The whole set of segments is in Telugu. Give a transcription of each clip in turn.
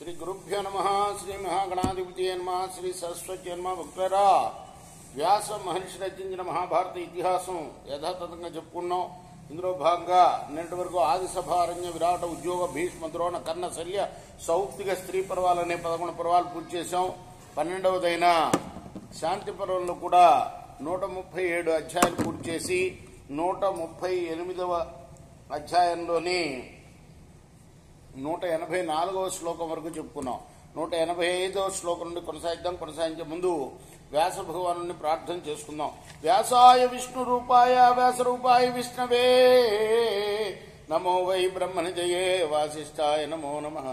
శ్రీ గురుభ్యో నమః. శ్రీ మహాగణాధిపతి నమః. శ్రీ సరస్వతి నమః. భక్తులారా, వ్యాస మహర్షి రచించిన మహాభారత ఇతిహాసం యథాతథంగా చెప్పుకున్నాం. ఇందులో భాగంగా నిన్నటి వరకు ఆదిసభ, అరణ్య, విరాట, ఉద్యోగ, భీష్మ, ద్రోణ, కర్ణ, శల్య, సౌప్తిక, స్త్రీ పర్వాలనే 11 పర్వాలు పూర్తి చేశాం. 12వదైన శాంతి పర్వంలో కూడా 137 అధ్యాయాలు పూర్తి చేసి 138వ అధ్యాయంలోని 184వ శ్లోకం వరకు చెప్పుకున్నాం. 185వ శ్లోకం నుండి కొనసాగించే ముందు వ్యాస భగవాను ప్రార్థన చేసుకుందాం. వ్యాసాయ విష్ణు రూపాయ వ్యాస రూపాయ విష్ణవే నమో వై బ్రహ్మనిజయే వాసిష్ఠాయ నమో నమః.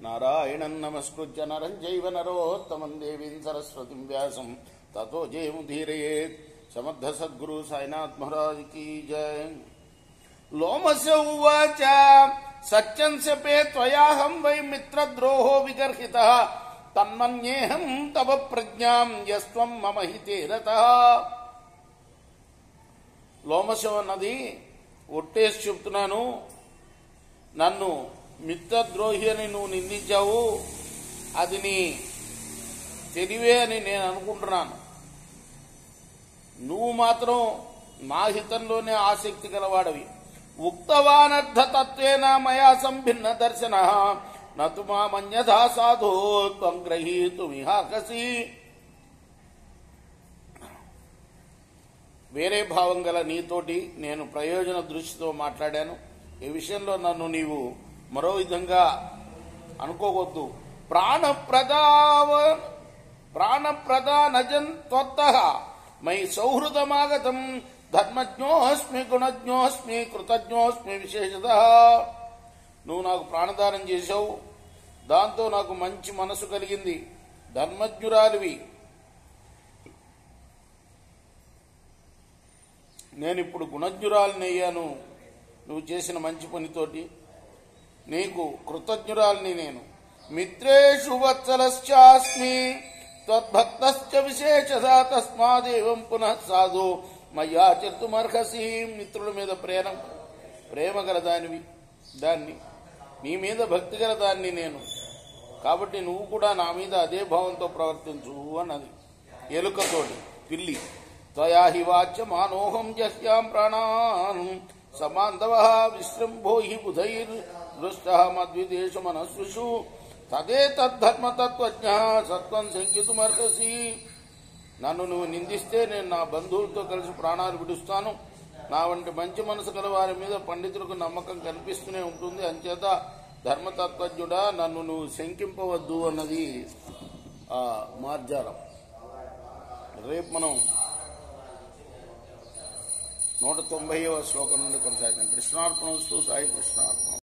నారాయణం నమస్కృత్య నరం చైవ నరోత్తమం దేవీం సరస్వతిం వ్యాసం తతో జయముదీరయేత్. సమర్థ సద్గురు సాయినాథ్ మహారాజ్ కీ జయ. లోమస్య ఉవాచ సత్యం శపే త్వయాహం వై మిత్రద్రోహో విగర్హితః తన్మన్యేహం తవ ప్రజ్ఞాం యస్త్వం మమ హితే రతః. లోమశం అన్నది ఒట్టేసి చెప్తున్నాను, నన్ను మిత్రద్రోహి అని నువ్వు నిందించావు, అది నీ తెలివే అని నేను అనుకుంటున్నాను. నువ్వు మాత్రం నా హితంలోనే ఆసక్తి గలవాడవి. ఉక్తవానర్థతత్వేన మయా సంభిన్న దర్శన నతు మామన్యథా సాధో త్వం గ్రహీతుమిహాకసి. వేరే భావం గల నీతోటి నేను ప్రయోజన దృష్టితో మాట్లాడాను. ఈ విషయంలో నన్ను నీవు మరో విధంగా అనుకోవద్దు. ప్రాణప్రదానజన్ త్వత్తః మై సౌహృదమాగతం ధర్మజ్ఞోస్మి గుణజ్ఞోస్మి కృతజ్ఞోస్మి విశేషతః. నువ్వు నాకు ప్రాణదానం చేశావు, దాంతో నాకు మంచి మనసు కలిగింది. ధర్మజ్ఞురాలివి. నేనిప్పుడు గుణజ్ఞురాలిని అయ్యాను నువ్వు చేసిన మంచి పనితోటి. నీకు కృతజ్ఞురాలిని నేను. మిత్రేషు వత్సలశ్చాస్మి త్వద్భక్తశ్చ విశేషదా తస్మాదేవం పునః సాధు మయ్యా చెర్తుమర్హసి. మిత్రుల మీద ప్రేమ గల దాన్ని నీ మీద భక్తి గల దాన్ని నేను, కాబట్టి నువ్వు కూడా నా మీద అదే భావంతో ప్రవర్తించు అన్నది ఎలుకతోటి పిల్లి. త్వయా హి వాచ్యమానోహం జహ్యాం ప్రాణాన్ సమాంధవ విశృంభో హి బుధైర్దృష్ట మద్విదేశ మనస్సుషు తదే తద్ధర్మతత్వజ్ఞ సత్వం శంకితుమర్హసి. నన్ను నువ్వు నిందిస్తే నేను నా బంధువులతో కలిసి ప్రాణాలు విడుస్తాను. నా వంటి మంచి మనసు గల వారి మీద పండితులకు నమ్మకం కనిపిస్తూనే ఉంటుంది. అంచేత ధర్మతత్వజ్ఞుడా, నన్ను నువ్వు శంకింపవద్దు అన్నది మార్జాలం. రేపు మనం 190వ శ్లోకం నుండి కొనసాగిద్దాం. కృష్ణార్పణమస్తు. సాయి కృష్ణార్పణం.